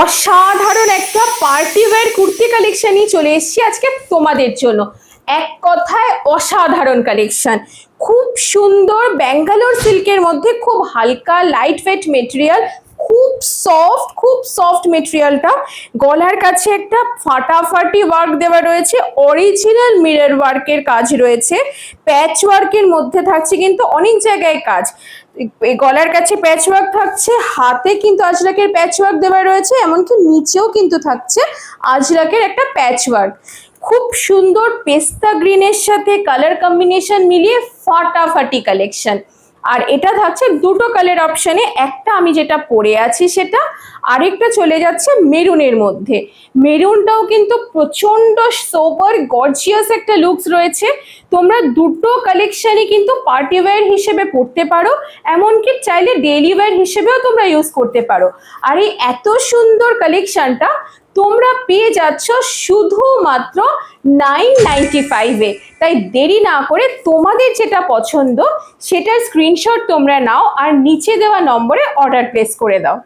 অসাধারণ একটা party wear kurti কালেকশনই চলে এসেছি আজকে তোমাদের জন্য। এক কথায় অসাধারণ কালেকশন, খুব সুন্দর ব্যাঙ্গালোর সিল্কের মধ্যে, খুব হালকা লাইট ওয়েট মেটেরিয়াল, খুব সফট মেটেরিয়ালটা। গলার কাছে একটা ফাটাফাটি ওয়ার্ক দেওয়া রয়েছে, অরিজিনাল মিরর ওয়ার্কের কাজ রয়েছে, প্যাচ ওয়ার্কের মধ্যে থাকছে কিন্তু অনেক জায়গায় কাজ। গলার কাছে প্যাচ ওয়ার্ক থাকছে, হাতে কিন্তু আজরাকের প্যাচ ওয়ার্ক দেওয়া রয়েছে, এমনকি নিচেও কিন্তু থাকছে আজরাকের একটা প্যাচ ওয়ার্ক। খুব সুন্দর পেস্তা গ্রিনের সাথে কালার কম্বিনেশন মিলিয়ে ফাটাফাটি কালেকশন। আর এটা থাকছে দুটো কালার অপশনে, একটা আমি যেটা পরে আছি সেটা, আরেকটা চলে যাচ্ছে মেরুনের মধ্যে। মেরুনটাও কিন্তু প্রচন্ড সোবার গর্জিয়াস একটা লুকস রয়েছে। তোমরা দুটো কালেকশনই কিন্তু পার্টি ওয়্যার হিসেবে পরতে পারো, এমনকি চাইলে ডেইলি ওয়্যার হিসেবেও তোমরা ইউজ করতে পারো। আর এই এত সুন্দর কালেকশনটা তোমরা পেয়ে যাচ্ছ শুধুমাত্র 995-এ। তাই দেরি না করে তোমাদের যেটা পছন্দ সেটার স্ক্রিনশট তোমরা নাও আর নিচে দেওয়া নম্বরে অর্ডার প্লেস করে দাও।